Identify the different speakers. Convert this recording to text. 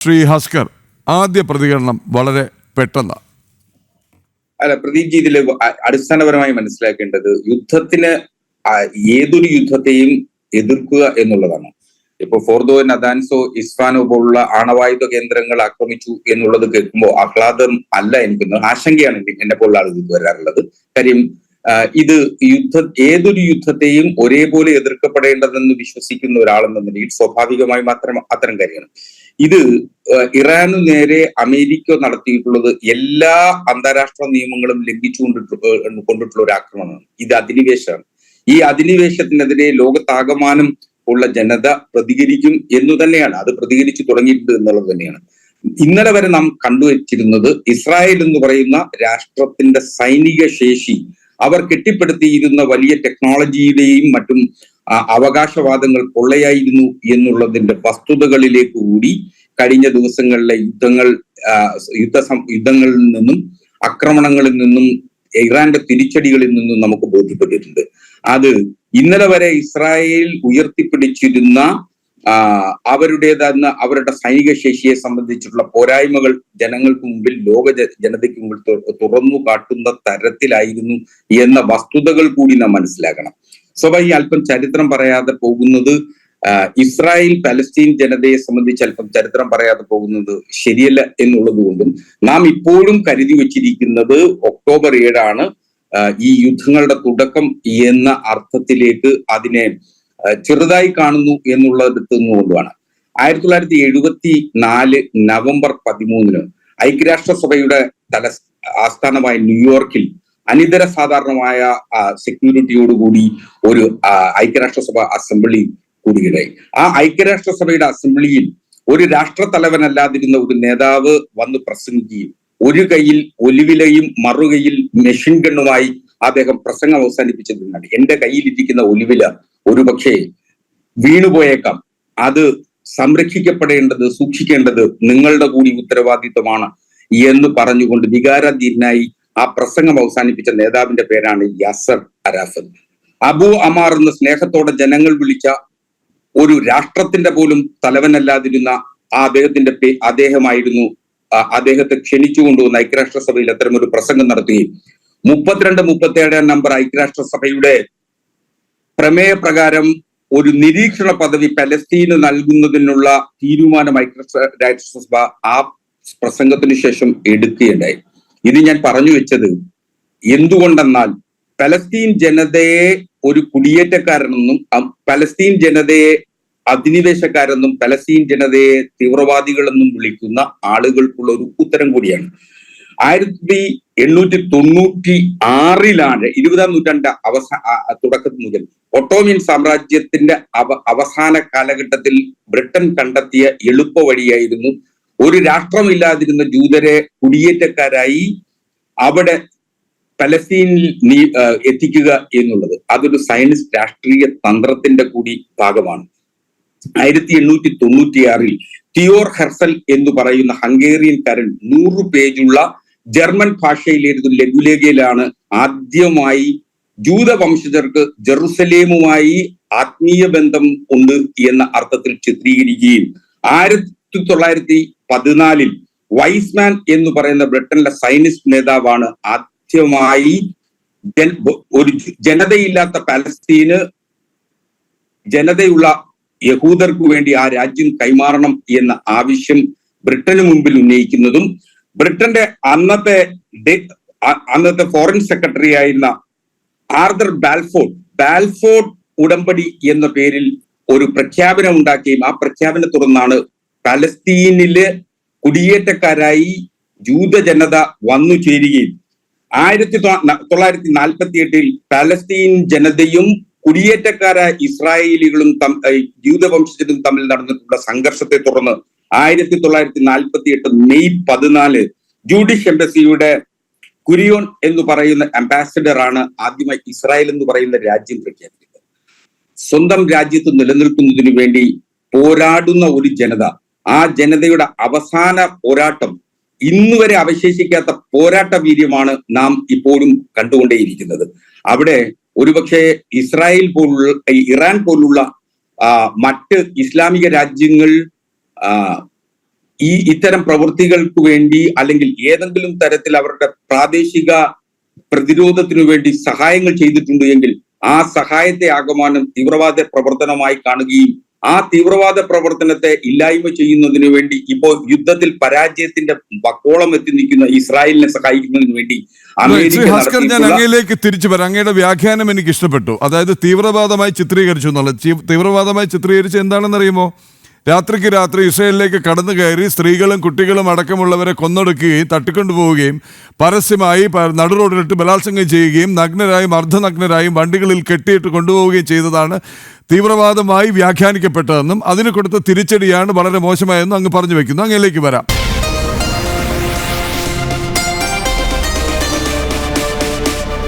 Speaker 1: ശ്രീ ഹസ്കർ, ആദ്യ പ്രതികരണം വളരെ പെട്ടെന്ന്.
Speaker 2: അല്ല, പ്രദീപ് ജി, ഇതില് അടിസ്ഥാനപരമായി മനസ്സിലാക്കേണ്ടത് യുദ്ധത്തിന് ഏതൊരു യുദ്ധത്തെയും എതിർക്കുക എന്നുള്ളതാണ്. ഇപ്പൊ ഫോർദോ, നദാൻസോ, ഇസ്ഫാനോ പോലുള്ള ആണവായുധ കേന്ദ്രങ്ങൾ ആക്രമിച്ചു എന്നുള്ളത് കേൾക്കുമ്പോൾ ആഹ്ലാദം അല്ല എനിക്കൊന്ന്, ആശങ്കയാണ് എന്നെ പോലുള്ള ആളുകൾക്ക് വരാറുള്ളത്. കാര്യം ഇത് ഏതൊരു യുദ്ധത്തെയും ഒരേപോലെ എതിർക്കപ്പെടേണ്ടതെന്ന് വിശ്വസിക്കുന്ന ഒരാളെന്ന നിലയിൽ സ്വാഭാവികമായും അത്തരം കാര്യമാണ്. ഇത് ഇറാനു നേരെ അമേരിക്ക നടത്തിയിട്ടുള്ളത് എല്ലാ അന്താരാഷ്ട്ര നിയമങ്ങളും കൊണ്ടിട്ടുള്ള ഒരു ആക്രമണമാണ്. ഇത് അധിനിവേശമാണ്. ഈ അധിനിവേശത്തിനെതിരെ ലോകത്താകമാനം ഉള്ള ജനത പ്രതികരിക്കും എന്നു തന്നെയാണ്, അത് പ്രതികരിച്ചു തുടങ്ങിയിട്ടുണ്ട് എന്നുള്ളത് തന്നെയാണ്. ഇന്നലെ വരെ നാം കണ്ടുവച്ചിരുന്നത് ഇസ്രായേൽ എന്ന് പറയുന്ന രാഷ്ട്രത്തിന്റെ സൈനിക ശേഷി, അവർ കെട്ടിപ്പടുത്തിയിരുന്ന വലിയ ടെക്നോളജിയുടെയും മറ്റും അവകാശവാദങ്ങൾ പൊള്ളയായിരുന്നു എന്നുള്ളതിന്റെ വസ്തുതകളിലേക്ക് കൂടി കഴിഞ്ഞ ദിവസങ്ങളിലെ യുദ്ധങ്ങളിൽ നിന്നും ആക്രമണങ്ങളിൽ നിന്നും ഇറാന്റെ തിരിച്ചടികളിൽ നിന്നും നമുക്ക് ബോധ്യപ്പെട്ടിട്ടുണ്ട്. അത് ഇന്നലെ വരെ ഇസ്രായേൽ ഉയർത്തിപ്പിടിച്ചിരുന്ന അവരുടെ സൈനിക ശേഷിയെ സംബന്ധിച്ചിട്ടുള്ള പോരായ്മകൾ ജനങ്ങൾക്ക് മുമ്പിൽ, ലോക ജനതയ്ക്ക് മുമ്പിൽ തുറന്നു കാട്ടുന്ന തരത്തിലായിരുന്നു എന്ന വസ്തുതകൾ കൂടി നാം മനസ്സിലാക്കണം. സ്വാഭാവിക അല്പം ചരിത്രം പറയാതെ പോകുന്നത്, ഇസ്രായേൽ പലസ്തീൻ ജനതയെ സംബന്ധിച്ച് അല്പം ചരിത്രം പറയാതെ പോകുന്നത് ശരിയല്ല എന്നുള്ളത് കൊണ്ടും നാം ഇപ്പോഴും കരുതി വച്ചിരിക്കുന്നത് ഒക്ടോബർ 7 ഈ യുദ്ധങ്ങളുടെ തുടക്കം എന്ന അർത്ഥത്തിലേക്ക് അതിനെ ചെറുതായി കാണുന്നു എന്നുള്ളടത്ത് നിന്നുകൊണ്ടുമാണ്. 1974 നവംബർ 13 ഐക്യരാഷ്ട്രസഭയുടെ ആസ്ഥാനമായ ന്യൂയോർക്കിൽ അനിതര സാധാരണമായ സെക്യൂരിറ്റിയോടുകൂടി ഒരു ഐക്യരാഷ്ട്രസഭ അസംബ്ലി കൂടുകയുണ്ടായി. ആ ഐക്യരാഷ്ട്രസഭയുടെ അസംബ്ലിയിൽ ഒരു രാഷ്ട്രത്തലവനല്ലാതിരുന്ന ഒരു നേതാവ് വന്ന് പ്രസംഗിക്കുകയും ഒരു കൈയിൽ ഒലിവിലയും മറുകൈയിൽ മെഷീൻ ഗണ്ണുമായി അദ്ദേഹം പ്രസംഗം അവസാനിപ്പിച്ചതിനാണ്. എന്റെ കയ്യിലിരിക്കുന്ന ഒലിവില ഒരുപക്ഷെ വീണുപോയേക്കാം, അത് സംരക്ഷിക്കപ്പെടേണ്ടത്, സൂക്ഷിക്കേണ്ടത് നിങ്ങളുടെ കൂടി ഉത്തരവാദിത്വമാണ് എന്ന് പറഞ്ഞുകൊണ്ട് വികാരാധീനായി ആ പ്രസംഗം അവസാനിപ്പിച്ച നേതാവിന്റെ പേരാണ് യാസർ അറാഫത്ത്. അബു അമാർ എന്ന് സ്നേഹത്തോടെ ജനങ്ങൾ വിളിച്ച ഒരു രാഷ്ട്രത്തിന്റെ പോലും തലവനല്ലാതിരുന്ന അദ്ദേഹമായിരുന്നു. അദ്ദേഹത്തെ ക്ഷണിച്ചു കൊണ്ടുവന്ന ഐക്യരാഷ്ട്രസഭയിൽ അത്തരമൊരു പ്രസംഗം നടത്തുകയും 32-37 നമ്പർ ഐക്യരാഷ്ട്രസഭയുടെ പ്രമേയ പ്രകാരം ഒരു നിരീക്ഷണ പദവി പലസ്തീന് നൽകുന്നതിനുള്ള തീരുമാനം ഐക്യരാഷ്ട്രസഭ ആ പ്രസംഗത്തിന് ശേഷം എടുക്കുകയുണ്ടായി. ഇത് ഞാൻ പറഞ്ഞു വെച്ചത് എന്തുകൊണ്ടെന്നാൽ പലസ്തീൻ ജനതയെ ഒരു കുടിയേറ്റക്കാരെന്നും പലസ്തീൻ ജനതയെ അധിനിവേശക്കാരെന്നും പലസ്തീൻ ജനതയെ തീവ്രവാദികളെന്നും വിളിക്കുന്ന ആളുകൾക്കുള്ള ഒരു ഉത്തരം കൂടിയാണ്. 1896 20-ാം നൂറ്റാണ്ട് തുടക്കത്തിൽ മുതൽ ഒട്ടോമിയൻ സാമ്രാജ്യത്തിന്റെ അവസാന കാലഘട്ടത്തിൽ ബ്രിട്ടൻ കണ്ടെത്തിയ എളുപ്പ വഴിയായിരുന്നു ഒരു രാഷ്ട്രമില്ലാതിരുന്ന ജൂതരെ കുടിയേറ്റക്കാരായി അവിടെ പലസ്തീനിൽ എത്തിക്കുക എന്നുള്ളത്. അതൊരു സയനിസ്റ്റ് രാഷ്ട്രീയ തന്ത്രത്തിന്റെ കൂടി ഭാഗമാണ്. 1896 തിയോർ ഹെർസൽ എന്ന് പറയുന്ന ഹംഗേറിയൻകാരൻ 100 പേജുള്ള ജർമ്മൻ ഭാഷയിലെഴുതുന്ന ലഘുലേഖയിലാണ് ആദ്യമായി ജൂതവംശജർക്ക് ജെറുസലേമുമായി ആത്മീയ ബന്ധം ഉണ്ട് എന്ന അർത്ഥത്തിൽ ചിത്രീകരിക്കുകയും 1914 വൈസ്മാൻ എന്ന് പറയുന്ന ബ്രിട്ടനിലെ സയനിസ്റ്റ് നേതാവാണ് ആദ്യമായി ഒരു ജനതയില്ലാത്ത പലസ്തീന് ജനതയുള്ള യഹൂദർക്ക് വേണ്ടി ആ രാജ്യം കൈമാറണം എന്ന ആവശ്യം ബ്രിട്ടന് മുമ്പിൽ ഉന്നയിക്കുന്നതും ബ്രിട്ടന്റെ അന്നത്തെ ഫോറിൻ സെക്രട്ടറി ആയിരുന്ന ആർതർ ബാൽഫോർഡ് ഉടമ്പടി എന്ന പേരിൽ ഒരു പ്രഖ്യാപനം ഉണ്ടാക്കുകയും ആ പ്രഖ്യാപനത്തെ തുടർന്നാണ് പലസ്തീനില് കുടിയേറ്റക്കാരായി ജൂത ജനത വന്നു ചേരുകയും 1948 പലസ്തീൻ ജനതയും കുടിയേറ്റക്കാരായ ഇസ്രായേലികളും ജൂതവംശജരും തമ്മിൽ നടന്നിട്ടുള്ള സംഘർഷത്തെ തുടർന്ന് 1948 മെയ് 14 ജൂഡിഷ് എംബസിയുടെ കുരിയോൺ എന്ന് പറയുന്ന അംബാസിഡർ ആണ് ആദ്യമായി ഇസ്രായേൽ എന്ന് പറയുന്ന രാജ്യം പ്രഖ്യാപിച്ചത്. സ്വന്തം രാജ്യത്ത് നിലനിൽക്കുന്നതിനു വേണ്ടി പോരാടുന്ന ഒരു ജനത, ആ ജനതയുടെ അവസാന പോരാട്ടം, ഇന്നുവരെ അവശേഷിക്കാത്ത പോരാട്ട വീര്യമാണ് നാം ഇപ്പോഴും കണ്ടുകൊണ്ടേയിരിക്കുന്നത്. അവിടെ ഒരുപക്ഷെ ഇറാൻ പോലുള്ള മറ്റ് ഇസ്ലാമിക രാജ്യങ്ങൾ ഇത്തരം പ്രവൃത്തികൾക്ക് വേണ്ടി അല്ലെങ്കിൽ ഏതെങ്കിലും തരത്തിൽ അവരുടെ പ്രാദേശിക പ്രതിരോധത്തിനു വേണ്ടി സഹായങ്ങൾ ചെയ്തിട്ടുണ്ട് എങ്കിൽ ആ സഹായത്തെ ആകമാനം തീവ്രവാദ പ്രവർത്തനമായി കാണുകയും ആ തീവ്രവാദ പ്രവർത്തനത്തെ ഇല്ലായ്മ ചെയ്യുന്നതിന് വേണ്ടി ഇപ്പോൾ യുദ്ധത്തിൽ പരാജയത്തിന്റെ വക്കോളം എത്തി നിൽക്കുന്ന ഇസ്രായേലിനെ സഹായിക്കുന്നതിന് വേണ്ടി
Speaker 1: ശ്രീ ഭാസ്കർ, ഞാൻ അങ്ങയിലേക്ക് തിരിച്ചു വരാം. അങ്ങയുടെ വ്യാഖ്യാനം എനിക്ക് ഇഷ്ടപ്പെട്ടു. അതായത് തീവ്രവാദമായി ചിത്രീകരിച്ചു എന്നുള്ളത്. തീവ്രവാദമായി ചിത്രീകരിച്ച് എന്താണെന്നറിയുമോ? രാത്രിക്ക് രാത്രി ഇസ്രായേലിലേക്ക് കടന്നു കയറി സ്ത്രീകളും കുട്ടികളും അടക്കമുള്ളവരെ കൊന്നൊടുക്കുകയും തട്ടിക്കൊണ്ടുപോവുകയും പരസ്യമായി നടുറോഡിലിട്ട് ബലാത്സംഗം ചെയ്യുകയും നഗ്നരായും അർദ്ധനഗ്നരായും വണ്ടികളിൽ കെട്ടിയിട്ട് കൊണ്ടുപോവുകയും ചെയ്തതാണ് തീവ്രവാദമായി വ്യാഖ്യാനിക്കപ്പെട്ടതെന്നും അതിന് കൊടുത്ത തിരിച്ചടിയാണ് വളരെ മോശമായെന്നും അങ്ങ് പറഞ്ഞു വെക്കുന്നു. അങ്ങയിലേക്ക് വരാം.